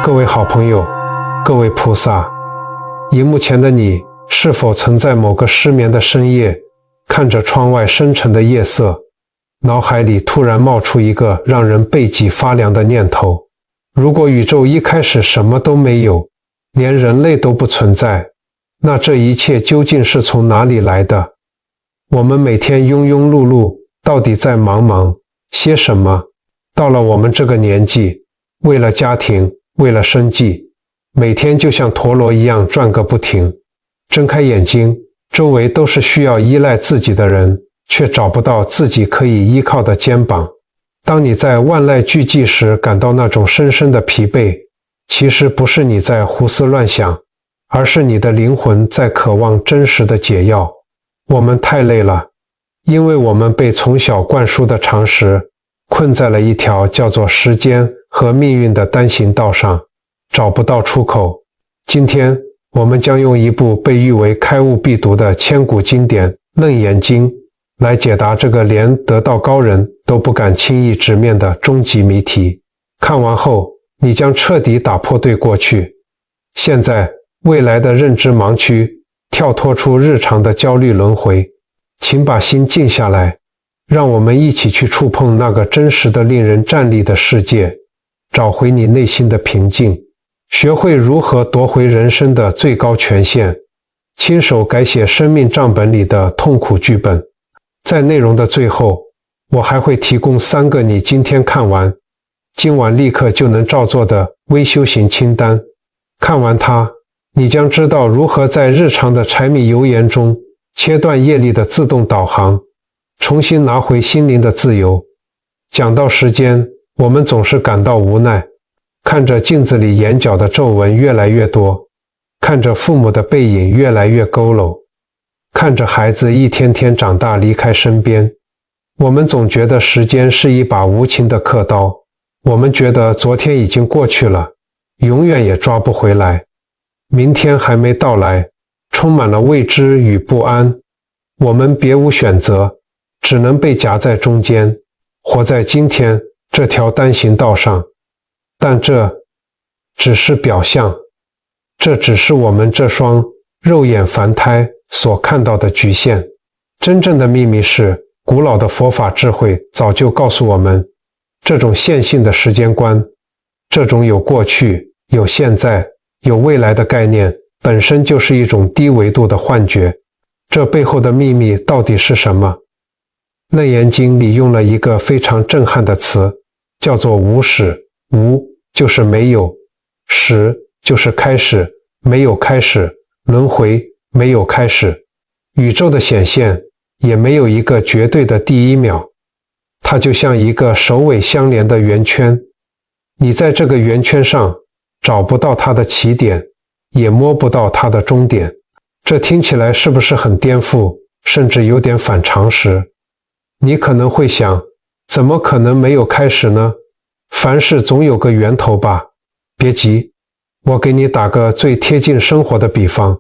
各位好朋友，各位菩萨，荧幕前的你是否曾在某个失眠的深夜，看着窗外深沉的夜色，脑海里突然冒出一个让人背脊发凉的念头：如果宇宙一开始什么都没有，连人类都不存在，那这一切究竟是从哪里来的？我们每天庸庸碌碌，到底在忙些什么？到了我们这个年纪，为了家庭，为了生计，每天就像陀螺一样转个不停。睁开眼睛，周围都是需要依赖自己的人，却找不到自己可以依靠的肩膀。当你在万籁俱寂时感到那种深深的疲惫，其实不是你在胡思乱想，而是你的灵魂在渴望真实的解药。我们太累了，因为我们被从小灌输的常识困在了一条叫做时间和命运的单行道上，找不到出口。今天我们将用一部被誉为开悟必读的千古经典《楞严经》来解答这个连得道高人都不敢轻易直面的终极谜题。看完后，你将彻底打破对过去、现在、未来的认知盲区，跳脱出日常的焦虑轮回。请把心静下来，让我们一起去触碰那个真实的令人战栗的世界，找回你内心的平静，学会如何夺回人生的最高权限，亲手改写生命账本里的痛苦剧本。在内容的最后，我还会提供3个你今天看完、今晚立刻就能照做的微修行清单。看完它，你将知道如何在日常的柴米油盐中切断业力的自动导航，重新拿回心灵的自由。讲到时间，我们总是感到无奈，看着镜子里眼角的皱纹越来越多，看着父母的背影越来越佝偻，看着孩子一天天长大离开身边，我们总觉得时间是一把无情的刻刀，我们觉得昨天已经过去了，永远也抓不回来，明天还没到来，充满了未知与不安。我们别无选择，只能被夹在中间，活在今天这条单行道上。但这只是表象，这只是我们这双肉眼凡胎所看到的局限。真正的秘密是，古老的佛法智慧早就告诉我们，这种线性的时间观，这种有过去、有现在、有未来的概念，本身就是一种低维度的幻觉。这背后的秘密到底是什么？楞严经里用了一个非常震撼的词，叫做无始。无就是没有，始就是开始，没有开始，轮回没有开始，宇宙的显现也没有一个绝对的第一秒，它就像一个首尾相连的圆圈，你在这个圆圈上找不到它的起点，也摸不到它的终点。这听起来是不是很颠覆，甚至有点反常识？你可能会想，怎么可能没有开始呢？凡事总有个源头吧。别急，我给你打个最贴近生活的比方，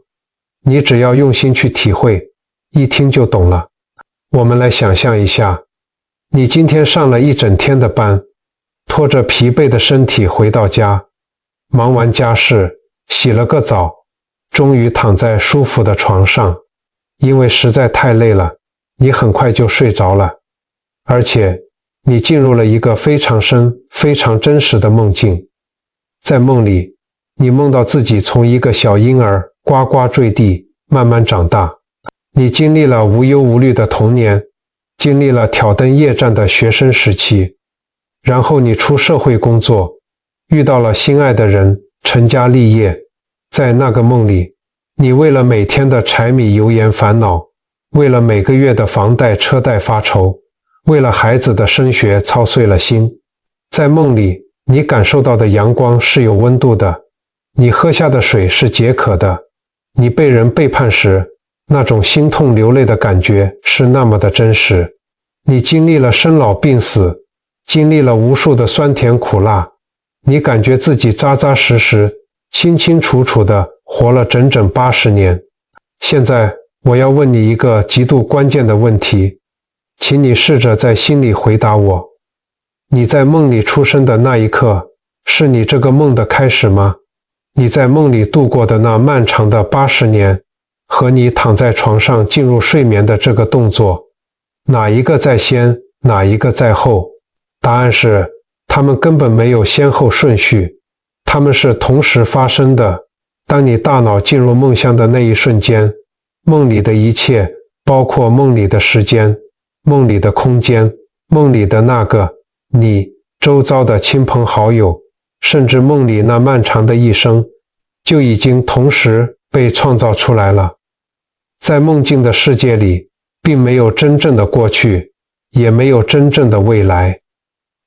你只要用心去体会，一听就懂了。我们来想象一下，你今天上了一整天的班，拖着疲惫的身体回到家，忙完家事，洗了个澡，终于躺在舒服的床上，因为实在太累了，你很快就睡着了，而且你进入了一个非常深、非常真实的梦境。在梦里，你梦到自己从一个小婴儿呱呱坠地，慢慢长大。你经历了无忧无虑的童年，经历了挑灯夜战的学生时期，然后你出社会工作，遇到了心爱的人，成家立业。在那个梦里，你为了每天的柴米油盐烦恼，为了每个月的房贷车贷发愁，为了孩子的升学操碎了心。在梦里，你感受到的阳光是有温度的，你喝下的水是解渴的，你被人背叛时，那种心痛流泪的感觉是那么的真实。你经历了生老病死，经历了无数的酸甜苦辣，你感觉自己扎扎实实、清清楚楚地活了整整80年。现在我要问你一个极度关键的问题，请你试着在心里回答我。你在梦里出生的那一刻，是你这个梦的开始吗？你在梦里度过的那漫长的80年，和你躺在床上进入睡眠的这个动作，哪一个在先，哪一个在后？答案是，它们根本没有先后顺序，它们是同时发生的。当你大脑进入梦乡的那一瞬间，梦里的一切，包括梦里的时间、梦里的空间、梦里的那个你周遭的亲朋好友，甚至梦里那漫长的一生，就已经同时被创造出来了。在梦境的世界里，并没有真正的过去，也没有真正的未来。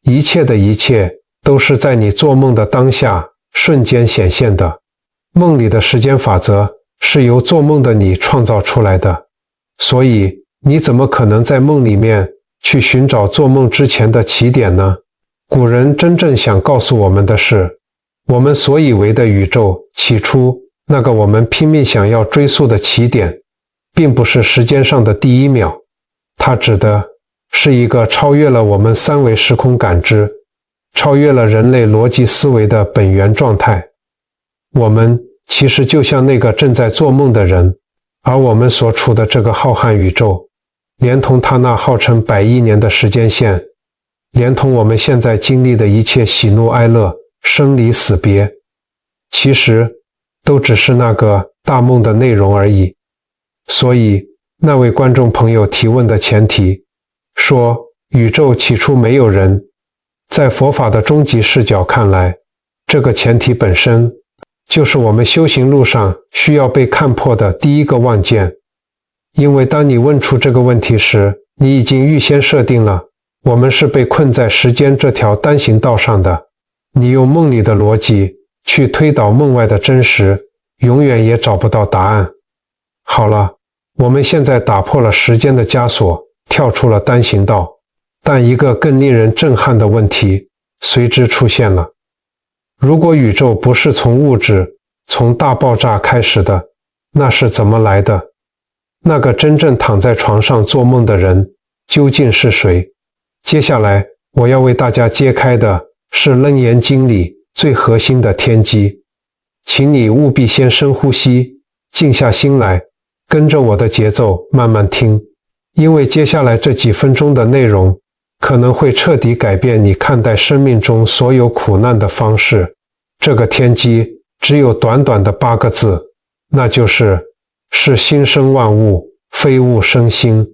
一切的一切都是在你做梦的当下瞬间显现的。梦里的时间法则是由做梦的你创造出来的，所以你怎么可能在梦里面去寻找做梦之前的起点呢？古人真正想告诉我们的是，我们所以为的宇宙起初那个我们拼命想要追溯的起点，并不是时间上的第一秒，它指的是一个超越了我们三维时空感知，超越了人类逻辑思维的本源状态。我们其实就像那个正在做梦的人，而我们所处的这个浩瀚宇宙，连同它那号称100亿年的时间线，连同我们现在经历的一切喜怒哀乐、生离死别，其实都只是那个大梦的内容而已。所以那位观众朋友提问的前提说宇宙起初没有人，在佛法的终极视角看来，这个前提本身就是我们修行路上需要被看破的第一个望见。因为当你问出这个问题时，你已经预先设定了我们是被困在时间这条单行道上的。你用梦里的逻辑去推导梦外的真实，永远也找不到答案。好了，我们现在打破了时间的枷锁，跳出了单行道，但一个更令人震撼的问题随之出现了。如果宇宙不是从物质、从大爆炸开始的，那是怎么来的？那个真正躺在床上做梦的人究竟是谁？接下来我要为大家揭开的是《楞严经》里最核心的天机。请你务必先深呼吸，静下心来，跟着我的节奏慢慢听，因为接下来这几分钟的内容可能会彻底改变你看待生命中所有苦难的方式。这个天机只有短短的8个字，那就是心生万物，非物生心。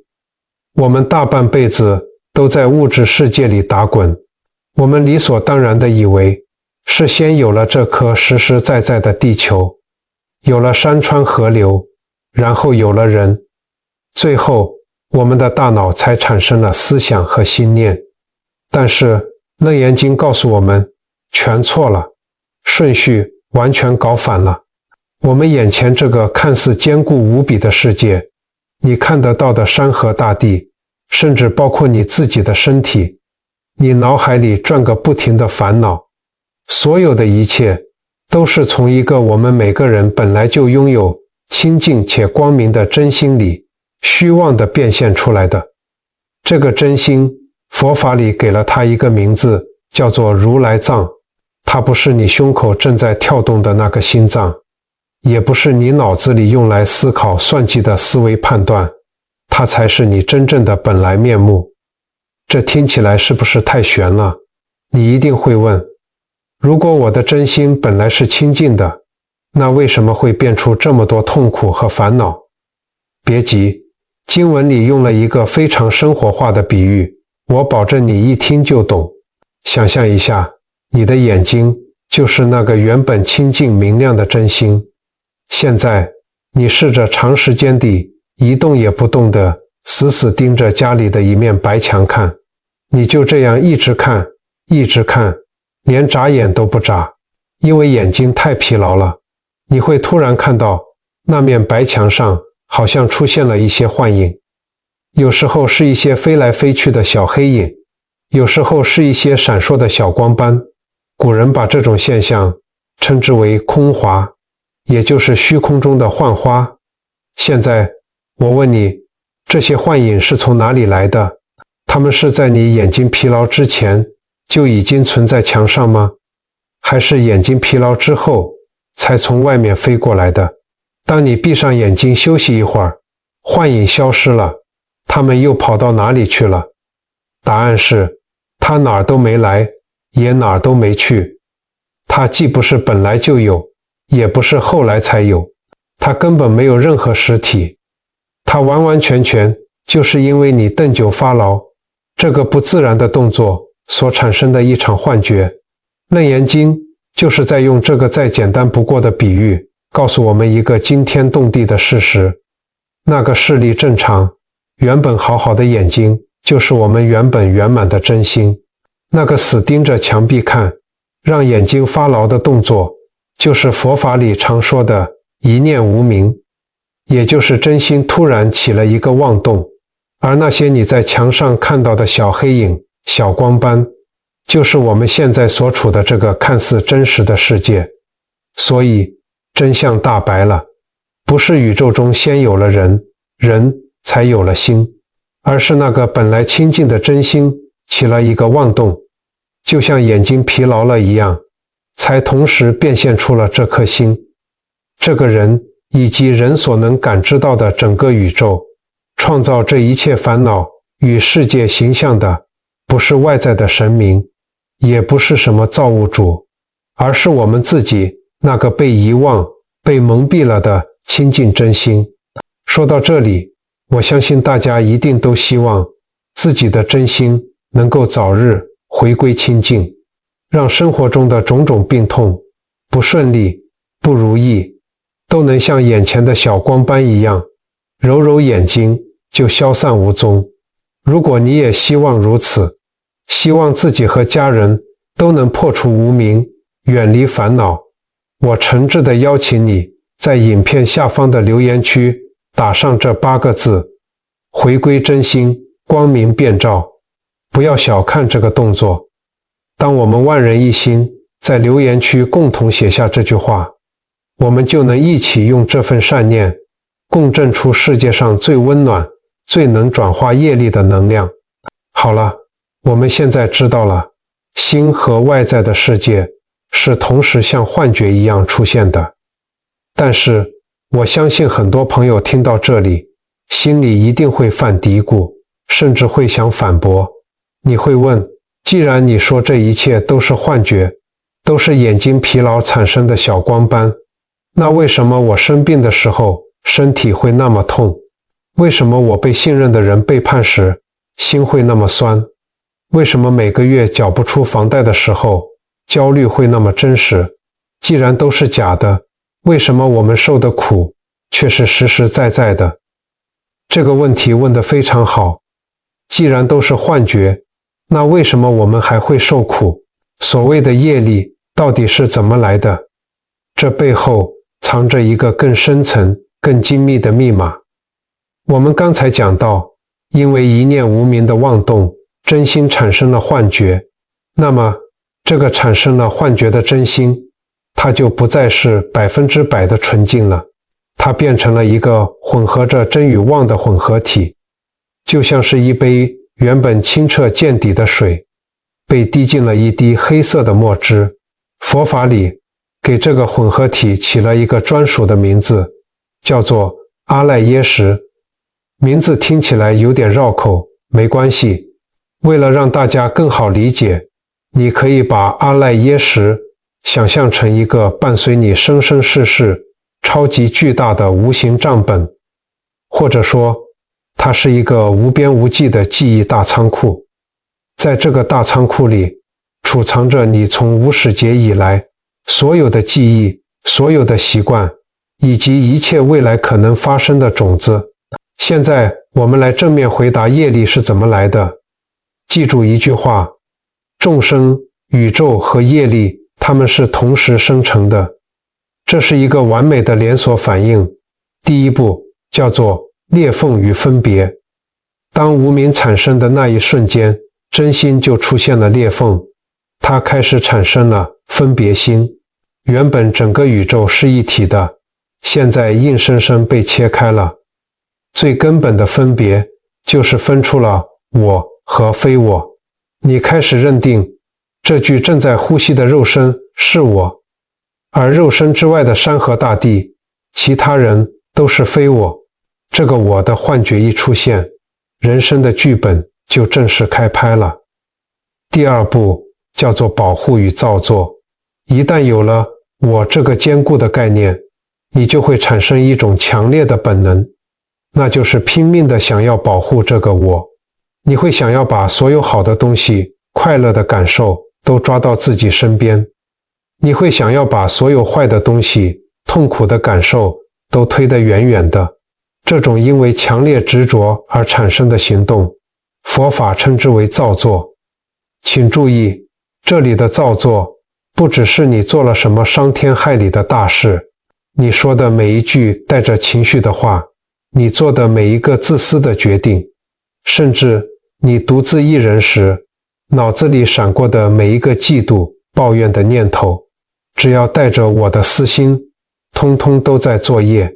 我们大半辈子都在物质世界里打滚，我们理所当然地以为是先有了这颗实实在在的地球，有了山川河流，然后有了人，最后我们的大脑才产生了思想和心念。但是《楞严经》告诉我们，全错了，顺序完全搞反了。我们眼前这个看似坚固无比的世界，你看得到的山河大地，甚至包括你自己的身体，你脑海里转个不停的烦恼，所有的一切都是从一个我们每个人本来就拥有清净且光明的真心里虚妄地变现出来的。这个真心，佛法里给了它一个名字，叫做如来藏。它不是你胸口正在跳动的那个心脏，也不是你脑子里用来思考算计的思维判断，它才是你真正的本来面目。这听起来是不是太玄了？你一定会问，如果我的真心本来是清净的，那为什么会变出这么多痛苦和烦恼？别急，经文里用了一个非常生活化的比喻，我保证你一听就懂。想象一下，你的眼睛就是那个原本清净明亮的真心。现在你试着长时间地一动也不动地死死盯着家里的一面白墙看，你就这样一直看，一直看，连眨眼都不眨，因为眼睛太疲劳了。你会突然看到那面白墙上好像出现了一些幻影，有时候是一些飞来飞去的小黑影，有时候是一些闪烁的小光斑。古人把这种现象称之为空华，也就是虚空中的幻花。现在我问你，这些幻影是从哪里来的？它们是在你眼睛疲劳之前就已经存在墙上吗？还是眼睛疲劳之后才从外面飞过来的？当你闭上眼睛休息一会儿，幻影消失了，它们又跑到哪里去了？答案是，它哪儿都没来，也哪儿都没去。它既不是本来就有，也不是后来才有，它根本没有任何实体。它完完全全就是因为你瞪久发牢这个不自然的动作所产生的一场幻觉。楞严经就是在用这个再简单不过的比喻，告诉我们一个惊天动地的事实。那个视力正常、原本好好的眼睛，就是我们原本圆满的真心。那个死盯着墙壁看，让眼睛发牢的动作，就是佛法里常说的一念无明，也就是真心突然起了一个妄动。而那些你在墙上看到的小黑影、小光斑，就是我们现在所处的这个看似真实的世界。所以真相大白了，不是宇宙中先有了人，人才有了心，而是那个本来清净的真心起了一个妄动，就像眼睛疲劳了一样，才同时变现出了这颗心。这个人以及人所能感知到的整个宇宙，创造这一切烦恼与世界形象的，不是外在的神明，也不是什么造物主，而是我们自己那个被遗忘、被蒙蔽了的清净真心。说到这里，我相信大家一定都希望自己的真心能够早日回归清净，让生活中的种种病痛、不顺利、不如意，都能像眼前的小光斑一样，揉揉眼睛就消散无踪。如果你也希望如此，希望自己和家人都能破除无明，远离烦恼，我诚挚地邀请你在影片下方的留言区打上这8个字：回归真心，光明遍照。不要小看这个动作，当我们万人一心在留言区共同写下这句话，我们就能一起用这份善念共振出世界上最温暖、最能转化业力的能量。好了，我们现在知道了，心和外在的世界是同时像幻觉一样出现的。但是我相信很多朋友听到这里，心里一定会犯嘀咕，甚至会想反驳。你会问，既然你说这一切都是幻觉，都是眼睛疲劳产生的小光斑，那为什么我生病的时候身体会那么痛？为什么我被信任的人背叛时心会那么酸？为什么每个月缴不出房贷的时候焦虑会那么真实？既然都是假的，为什么我们受的苦却是实实在在的？这个问题问得非常好。既然都是幻觉，那为什么我们还会受苦？所谓的业力到底是怎么来的？这背后藏着一个更深层、更精密的密码。我们刚才讲到，因为一念无明的妄动，真心产生了幻觉，那么这个产生了幻觉的真心，它就不再是100%的纯净了，它变成了一个混合着真与妄的混合体，就像是一杯原本清澈见底的水，被滴进了一滴黑色的墨汁。佛法里给这个混合体起了一个专属的名字，叫做阿赖耶识。名字听起来有点绕口，没关系，为了让大家更好理解，你可以把阿赖耶识想象成一个伴随你生生世世超级巨大的无形账本，或者说它是一个无边无际的记忆大仓库。在这个大仓库里储藏着你从无始劫以来所有的记忆、所有的习惯，以及一切未来可能发生的种子。现在我们来正面回答业力是怎么来的。记住一句话，众生、宇宙和业力，它们是同时生成的，这是一个完美的连锁反应。第一步叫做裂缝与分别。当无明产生的那一瞬间，真心就出现了裂缝，它开始产生了分别心。原本整个宇宙是一体的，现在硬生生被切开了。最根本的分别就是分出了我和非我。你开始认定这具正在呼吸的肉身是我，而肉身之外的山河大地，其他人都是非我。这个我的幻觉一出现，人生的剧本就正式开拍了。第二步叫做保护与造作。一旦有了我这个坚固的概念，你就会产生一种强烈的本能，那就是拼命地想要保护这个我。你会想要把所有好的东西、快乐的感受都抓到自己身边，你会想要把所有坏的东西、痛苦的感受都推得远远的。这种因为强烈执着而产生的行动，佛法称之为造作。请注意，这里的造作不只是你做了什么伤天害理的大事，你说的每一句带着情绪的话，你做的每一个自私的决定，甚至你独自一人时脑子里闪过的每一个嫉妒、抱怨的念头，只要带着我的私心，通通都在作业。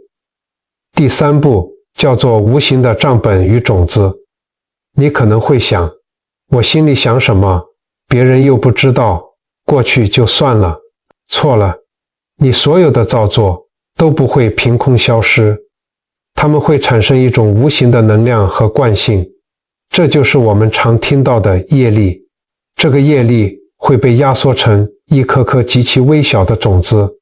第三步叫做无形的账本与种子。你可能会想，我心里想什么，别人又不知道，过去就算了。错了，你所有的造作都不会凭空消失，它们会产生一种无形的能量和惯性，这就是我们常听到的业力。这个业力会被压缩成一颗颗极其微小的种子，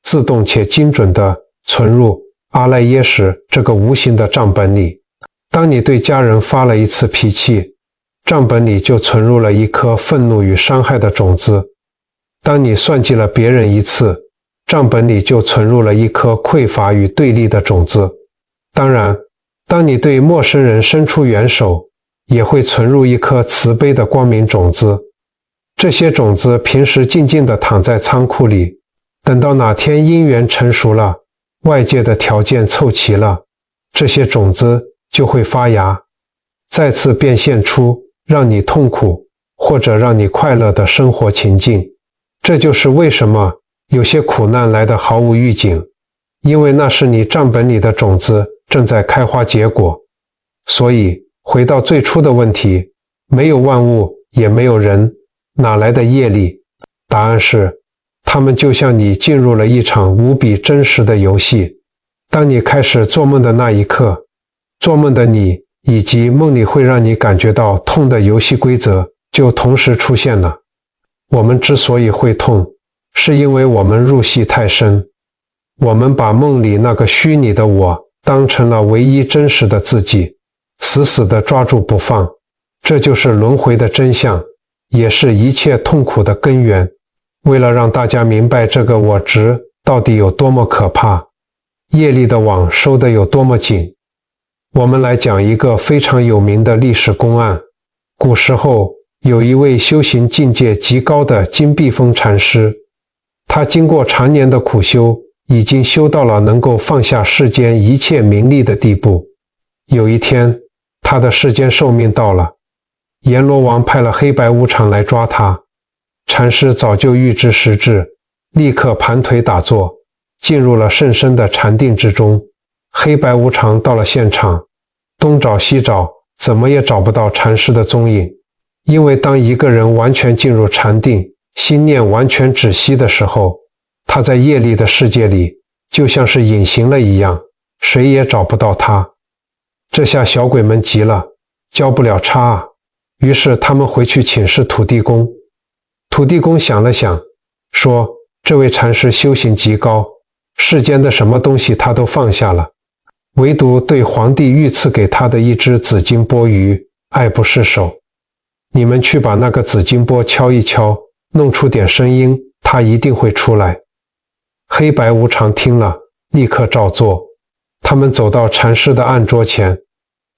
自动且精准地存入阿赖耶识这个无形的账本里。当你对家人发了一次脾气，账本里就存入了一颗愤怒与伤害的种子。当你算计了别人一次，账本里就存入了一颗匮乏与对立的种子。当然，当你对陌生人伸出援手，也会存入一颗慈悲的光明种子。这些种子平时静静地躺在仓库里，等到哪天因缘成熟了，外界的条件凑齐了，这些种子就会发芽，再次变现出让你痛苦或者让你快乐的生活情境。这就是为什么有些苦难来得毫无预警，因为那是你账本里的种子正在开花结果。所以回到最初的问题，没有万物，也没有人，哪来的业力？答案是，它们就像你进入了一场无比真实的游戏。当你开始做梦的那一刻，做梦的你以及梦里会让你感觉到痛的游戏规则就同时出现了。我们之所以会痛，是因为我们入戏太深，我们把梦里那个虚拟的我当成了唯一真实的自己，死死地抓住不放。这就是轮回的真相，也是一切痛苦的根源。为了让大家明白这个我执到底有多么可怕，业力的网收得有多么紧，我们来讲一个非常有名的历史公案。古时候有一位修行境界极高的金碧峰禅师，他经过常年的苦修，已经修到了能够放下世间一切名利的地步。有一天，他的世间寿命到了，阎罗王派了黑白无常来抓他。禅师早就预知时至，立刻盘腿打坐，进入了甚深的禅定之中。黑白无常到了现场，东找西找，怎么也找不到禅师的踪影。因为当一个人完全进入禅定，心念完全止息的时候，他在业力的世界里就像是隐形了一样，谁也找不到他。这下小鬼们急了，交不了差啊！于是他们回去请示土地公。土地公想了想，说这位禅师修行极高，世间的什么东西他都放下了，唯独对皇帝御赐给他的一只紫金钵盂爱不释手。你们去把那个紫金钵敲一敲，弄出点声音，他一定会出来。黑白无常听了，立刻照做。他们走到禅师的案桌前，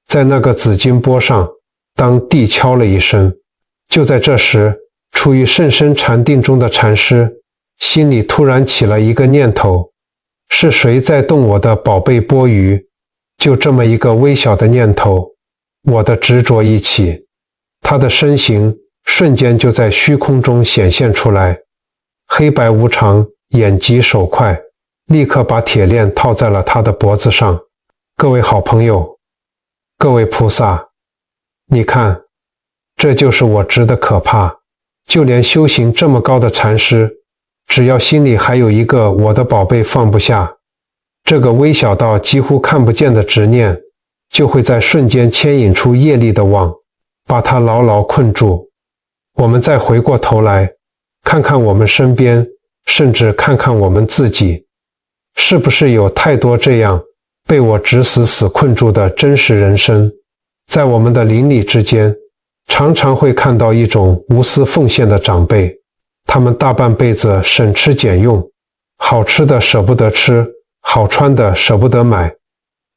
在那个紫金钵上当地敲了一声。就在这时，处于甚深禅定中的禅师心里突然起了一个念头，是谁在动我的宝贝钵盂？就这么一个微小的念头，我的执着一起，他的身形瞬间就在虚空中显现出来。黑白无常眼疾手快，立刻把铁链套在了他的脖子上。各位好朋友，各位菩萨，你看，这就是我执的可怕。就连修行这么高的禅师，只要心里还有一个我的宝贝放不下，这个微小到几乎看不见的执念，就会在瞬间牵引出业力的网，把它牢牢困住。我们再回过头来，看看我们身边，甚至看看我们自己，是不是有太多这样被我执死困住的真实人生？在我们的邻里之间，常常会看到一种无私奉献的长辈，他们大半辈子省吃俭用，好吃的舍不得吃，好穿的舍不得买，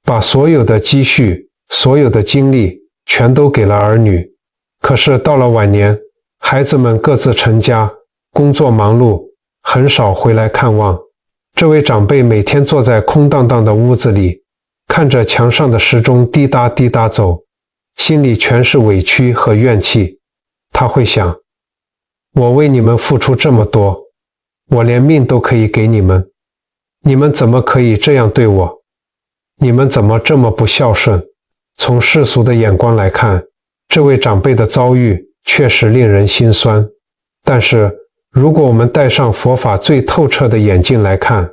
把所有的积蓄、所有的精力全都给了儿女。可是到了晚年，孩子们各自成家，工作忙碌，很少回来看望。这位长辈每天坐在空荡荡的屋子里，看着墙上的时钟滴答滴答走，心里全是委屈和怨气。他会想，我为你们付出这么多，我连命都可以给你们，你们怎么可以这样对我？你们怎么这么不孝顺？从世俗的眼光来看，这位长辈的遭遇确实令人心酸。但是如果我们戴上佛法最透彻的眼镜来看，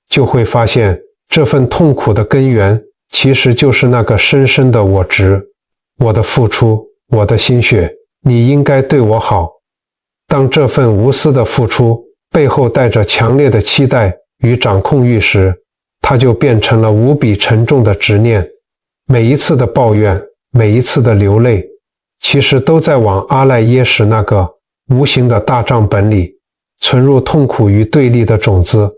就会发现这份痛苦的根源其实就是那个深深的我执，我的付出，我的心血，你应该对我好。当这份无私的付出背后带着强烈的期待与掌控欲时，它就变成了无比沉重的执念。每一次的抱怨，每一次的流泪，其实都在往阿赖耶识那个无形的大账本里存入痛苦与对立的种子。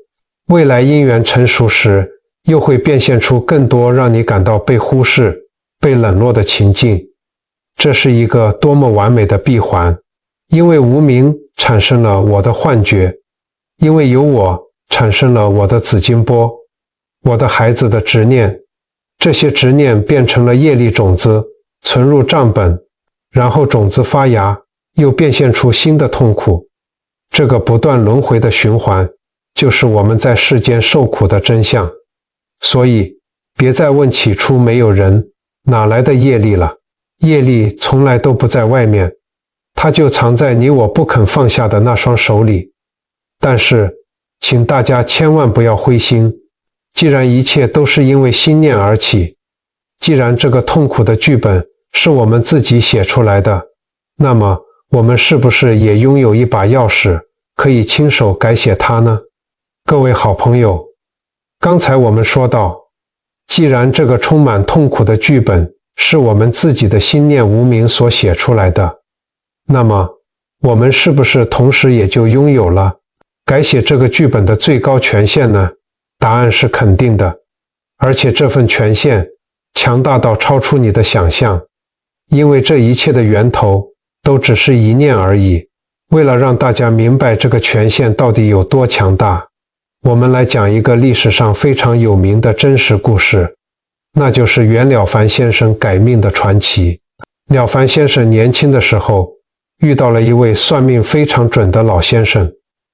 未来因缘成熟时，又会变现出更多让你感到被忽视、被冷落的情境。这是一个多么完美的闭环！因为无明产生了我的幻觉，因为有我产生了我的紫金波，我的孩子的执念。这些执念变成了业力种子，存入账本，然后种子发芽，又变现出新的痛苦。这个不断轮回的循环，就是我们在世间受苦的真相。所以，别再问起初没有人，哪来的业力了？业力从来都不在外面，它就藏在你我不肯放下的那双手里。但是，请大家千万不要灰心，既然一切都是因为心念而起，既然这个痛苦的剧本是我们自己写出来的，那么我们是不是也拥有一把钥匙，可以亲手改写它呢？各位好朋友，刚才我们说到，既然这个充满痛苦的剧本是我们自己的心念无明所写出来的，那么我们是不是同时也就拥有了改写这个剧本的最高权限呢？答案是肯定的，而且这份权限强大到超出你的想象，因为这一切的源头都只是一念而已。为了让大家明白这个权限到底有多强大，我们来讲一个历史上非常有名的真实故事，那就是袁了凡先生改命的传奇。了凡先生年轻的时候遇到了一位算命非常准的老先生，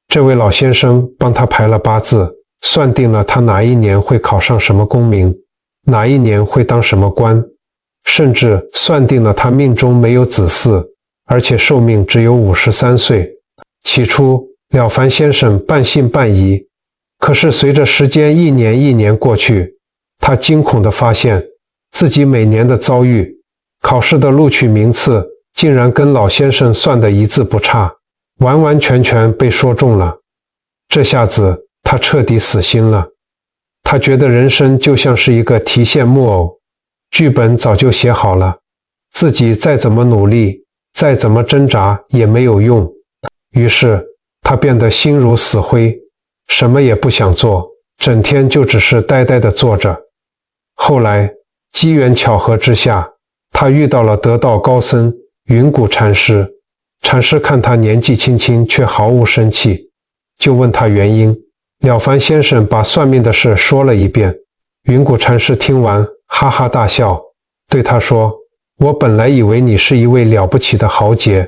这位老先生帮他排了八字，算定了他哪一年会考上什么功名，哪一年会当什么官，甚至算定了他命中没有子嗣，而且寿命只有53岁。起初了凡先生半信半疑，可是随着时间一年一年过去，他惊恐地发现自己每年的遭遇，考试的录取名次竟然跟老先生算的一字不差，完完全全被说中了。这下子他彻底死心了，他觉得人生就像是一个提线木偶，剧本早就写好了，自己再怎么努力，再怎么挣扎也没有用。于是他变得心如死灰，什么也不想做，整天就只是呆呆地坐着。后来机缘巧合之下，他遇到了得道高僧云谷禅师。禅师看他年纪轻轻却毫无生气，就问他原因。了凡先生把算命的事说了一遍。云谷禅师听完哈哈大笑，对他说，我本来以为你是一位了不起的豪杰，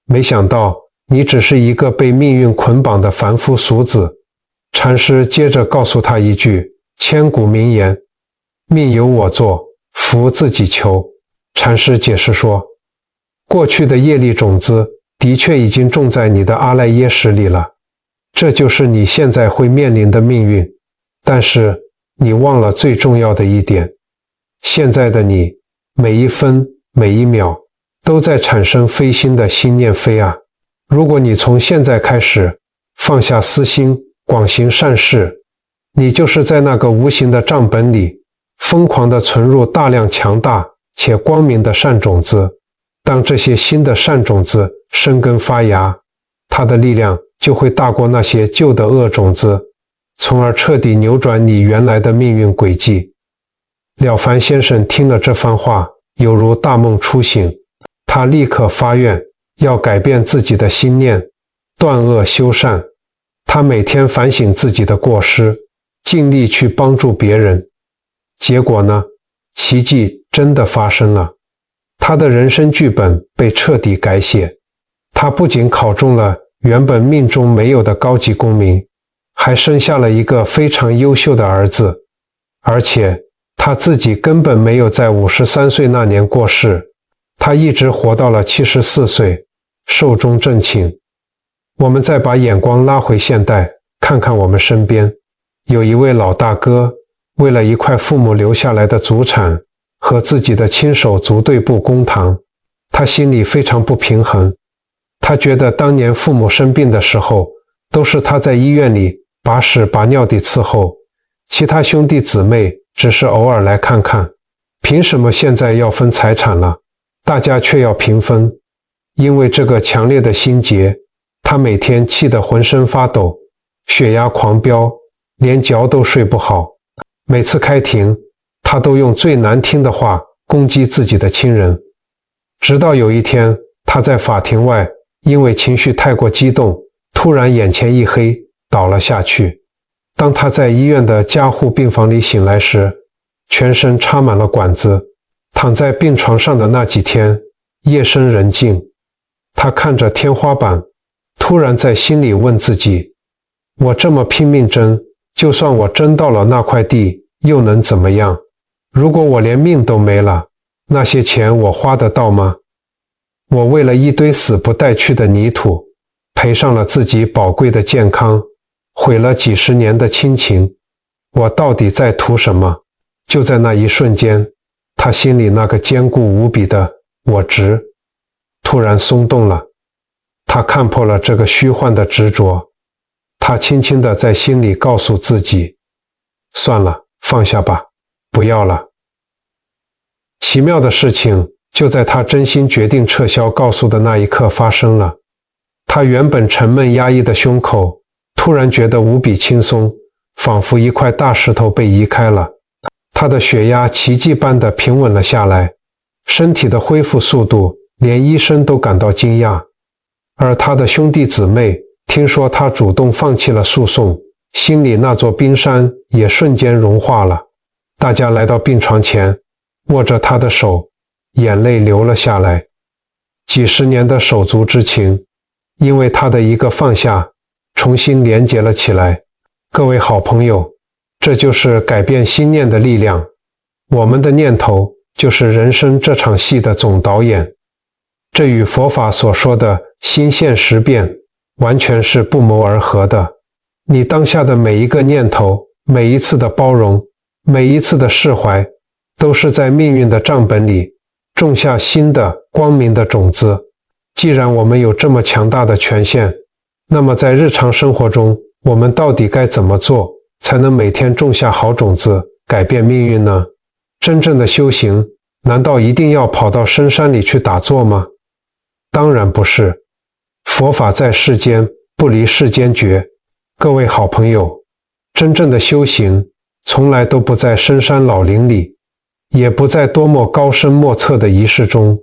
没想到你只是一个被命运捆绑的凡夫俗子。禅师接着告诉他一句千古名言，命由我做，福自己求。禅师解释说，过去的业力种子的确已经种在你的阿赖耶识里了，这就是你现在会面临的命运。但是你忘了最重要的一点，现在的你每一分每一秒都在产生飞心的心念飞啊！如果你从现在开始放下私心，广行善事，你就是在那个无形的账本里疯狂地存入大量强大且光明的善种子。当这些新的善种子生根发芽，它的力量就会大过那些旧的恶种子，从而彻底扭转你原来的命运轨迹。了凡先生听了这番话，犹如大梦初醒，他立刻发愿要改变自己的心念，断恶修善。他每天反省自己的过失，尽力去帮助别人。结果呢，奇迹真的发生了，他的人生剧本被彻底改写。他不仅考中了原本命中没有的高级功名，还生下了一个非常优秀的儿子，而且他自己根本没有在53岁那年过世，他一直活到了74岁，寿终正寝。我们再把眼光拉回现代，看看我们身边，有一位老大哥，为了一块父母留下来的祖产，和自己的亲手足对簿公堂，他心里非常不平衡。他觉得当年父母生病的时候，都是他在医院里把屎把尿地伺候，其他兄弟姊妹只是偶尔来看看，凭什么现在要分财产了，大家却要平分？因为这个强烈的心结，他每天气得浑身发抖，血压狂飙，连觉都睡不好。每次开庭，他都用最难听的话攻击自己的亲人。直到有一天，他在法庭外因为情绪太过激动，突然眼前一黑，倒了下去。当他在医院的加护病房里醒来时，全身插满了管子。躺在病床上的那几天，夜深人静，他看着天花板，突然在心里问自己，我这么拼命争，就算我争到了那块地，又能怎么样？如果我连命都没了，那些钱我花得到吗？我为了一堆死不带去的泥土，赔上了自己宝贵的健康，毁了几十年的亲情，我到底在图什么？就在那一瞬间，他心里那个坚固无比的我执突然松动了。他看破了这个虚幻的执着，他轻轻地在心里告诉自己，算了，放下吧，不要了。奇妙的事情就在他真心决定撤销告诉的那一刻发生了。他原本沉闷压抑的胸口突然觉得无比轻松，仿佛一块大石头被移开了。他的血压奇迹般地平稳了下来，身体的恢复速度连医生都感到惊讶。而他的兄弟姊妹听说他主动放弃了诉讼，心里那座冰山也瞬间融化了。大家来到病床前，握着他的手，眼泪流了下来。几十年的手足之情，因为他的一个放下，重新连结了起来。各位好朋友，这就是改变心念的力量。我们的念头就是人生这场戏的总导演。这与佛法所说的心现识变完全是不谋而合的。你当下的每一个念头，每一次的包容，每一次的释怀，都是在命运的账本里种下新的光明的种子。既然我们有这么强大的权限，那么在日常生活中，我们到底该怎么做，才能每天种下好种子，改变命运呢？真正的修行，难道一定要跑到深山里去打坐吗？当然不是。佛法在世间，不离世间觉。各位好朋友，真正的修行从来都不在深山老林里，也不在多么高深莫测的仪式中。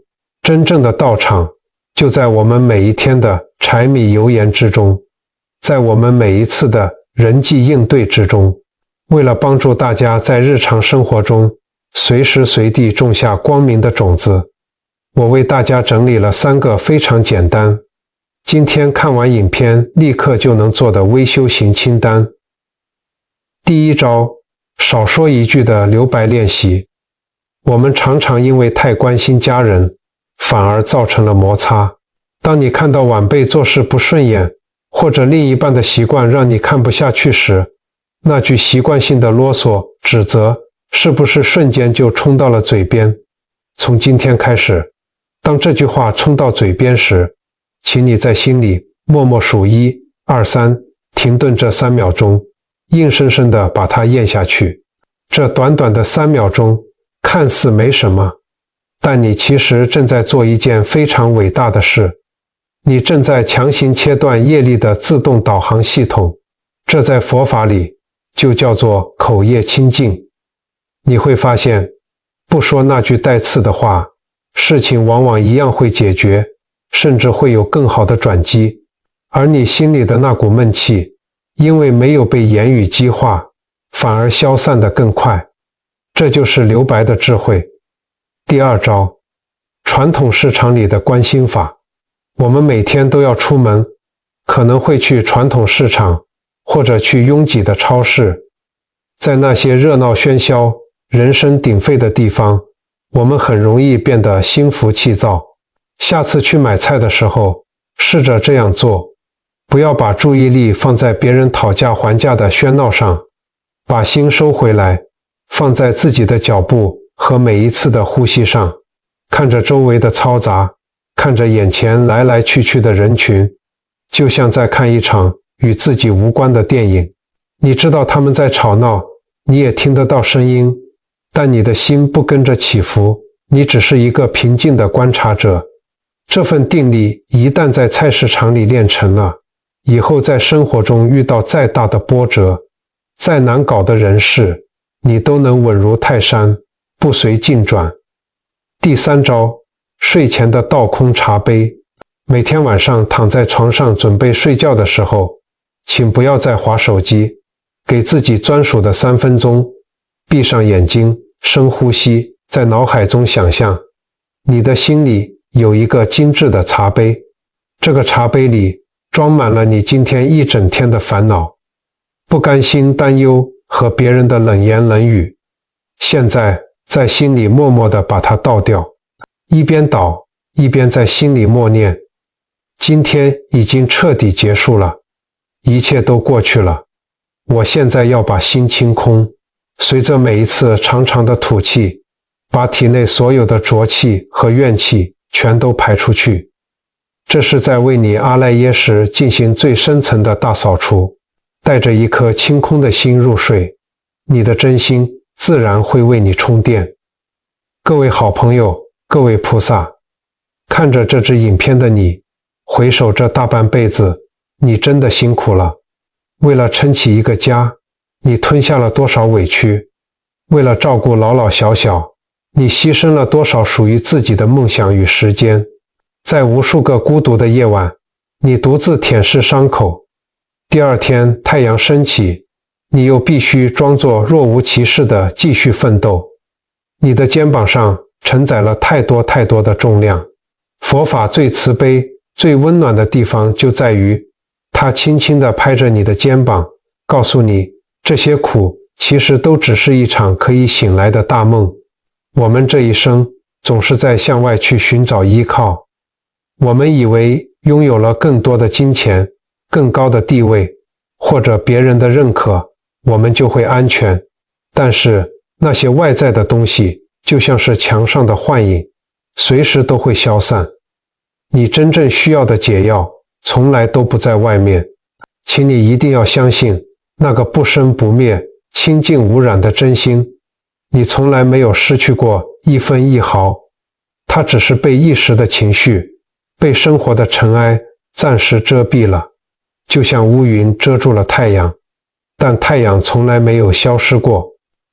真正的道场就在我们每一天的柴米油盐之中，在我们每一次的人际应对之中。为了帮助大家在日常生活中随时随地种下光明的种子，我为大家整理了3个非常简单，今天看完影片立刻就能做的微修行清单。第一招，少说一句的留白练习。我们常常因为太关心家人，反而造成了摩擦。当你看到晚辈做事不顺眼，或者另一半的习惯让你看不下去时，那句习惯性的啰嗦、指责，是不是瞬间就冲到了嘴边？从今天开始，当这句话冲到嘴边时，请你在心里默默数1、2、3，停顿这3秒钟，硬生生地把它咽下去。这短短的3秒钟，看似没什么，但你其实正在做一件非常伟大的事。你正在强行切断业力的自动导航系统，这在佛法里就叫做口业清净。你会发现，不说那句带刺的话，事情往往一样会解决，甚至会有更好的转机。而你心里的那股闷气，因为没有被言语激化，反而消散得更快。这就是留白的智慧。第2招，传统市场里的观心法。我们每天都要出门，可能会去传统市场，或者去拥挤的超市。在那些热闹喧嚣、人声鼎沸的地方，我们很容易变得心浮气躁。下次去买菜的时候，试着这样做，不要把注意力放在别人讨价还价的喧闹上，把心收回来，放在自己的脚步和每一次的呼吸上，看着周围的嘈杂，看着眼前来来去去的人群，就像在看一场与自己无关的电影。你知道他们在吵闹，你也听得到声音，但你的心不跟着起伏，你只是一个平静的观察者。这份定力一旦在菜市场里练成了，以后在生活中遇到再大的波折，再难搞的人事，你都能稳如泰山，不随境转。第3招，睡前的倒空茶杯。每天晚上躺在床上准备睡觉的时候，请不要再滑手机，给自己专属的3分钟，闭上眼睛，深呼吸，在脑海中想象，你的心里有一个精致的茶杯，这个茶杯里装满了你今天一整天的烦恼、不甘心、担忧和别人的冷言冷语。现在在心里默默地把它倒掉，一边倒一边在心里默念：今天已经彻底结束了，一切都过去了，我现在要把心清空。随着每一次长长的吐气，把体内所有的浊气和怨气全都排出去。这是在为你阿赖耶识进行最深层的大扫除。带着一颗清空的心入睡，你的真心自然会为你充电。各位好朋友，各位菩萨，看着这支影片的你，回首这大半辈子，你真的辛苦了。为了撑起一个家，你吞下了多少委屈？为了照顾老老小小，你牺牲了多少属于自己的梦想与时间？在无数个孤独的夜晚，你独自舔舐伤口。第2天太阳升起，你又必须装作若无其事地继续奋斗。你的肩膀上承载了太多太多的重量。佛法最慈悲、最温暖的地方就在于，它轻轻地拍着你的肩膀，告诉你，这些苦其实都只是一场可以醒来的大梦。我们这一生总是在向外去寻找依靠，我们以为拥有了更多的金钱、更高的地位，或者别人的认可，我们就会安全。但是那些外在的东西就像是墙上的幻影，随时都会消散。你真正需要的解药从来都不在外面，请你一定要相信那个不生不灭、清净无染的真心。你从来没有失去过一分一毫，它只是被一时的情绪、被生活的尘埃暂时遮蔽了，就像乌云遮住了太阳，但太阳从来没有消失过。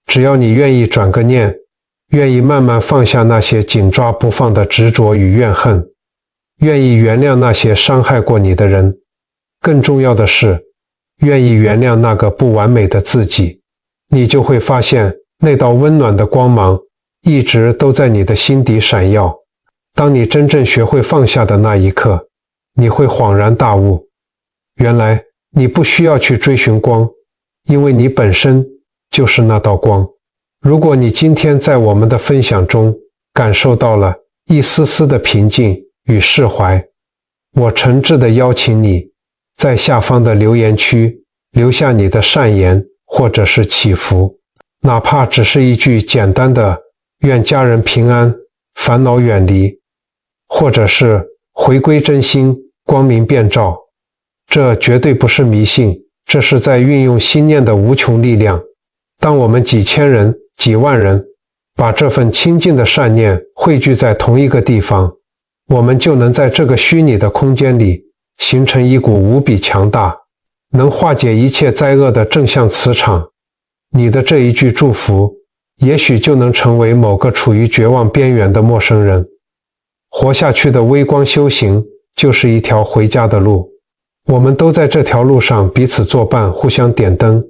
只要你愿意转个念，愿意慢慢放下那些紧抓不放的执着与怨恨，愿意原谅那些伤害过你的人，更重要的是，愿意原谅那个不完美的自己，你就会发现那道温暖的光芒一直都在你的心底闪耀。当你真正学会放下的那一刻，你会恍然大悟，原来你不需要去追寻光，因为你本身就是那道光。如果你今天在我们的分享中感受到了一丝丝的平静与释怀，我诚挚地邀请你，在下方的留言区留下你的善言或者是祈福，哪怕只是一句简单的愿家人平安，烦恼远离，或者是回归真心，光明遍照。这绝对不是迷信，这是在运用心念的无穷力量。当我们几千人、几万人把这份清净的善念汇聚在同一个地方，我们就能在这个虚拟的空间里形成一股无比强大，能化解一切灾厄的正向磁场。你的这一句祝福，也许就能成为某个处于绝望边缘的陌生人。活下去的微光修行，就是一条回家的路。我们都在这条路上彼此作伴，互相点灯。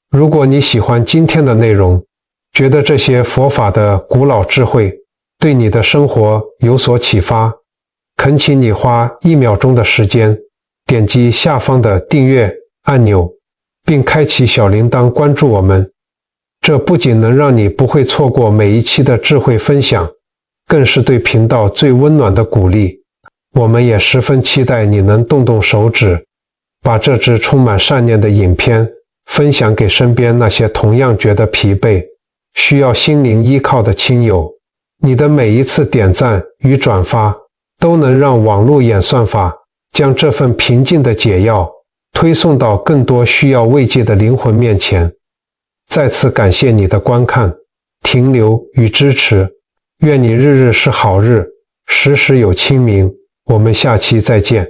如果你喜欢今天的内容，觉得这些佛法的古老智慧对你的生活有所启发，恳请你花1秒钟的时间，点击下方的订阅按钮，并开启小铃铛关注我们。这不仅能让你不会错过每一期的智慧分享，更是对频道最温暖的鼓励。我们也十分期待你能动动手指，把这支充满善念的影片分享给身边那些同样觉得疲惫、需要心灵依靠的亲友。你的每一次点赞与转发，都能让网络演算法将这份平静的解药推送到更多需要慰藉的灵魂面前。再次感谢你的观看、停留与支持，愿你日日是好日，时时有清明。我们下期再见。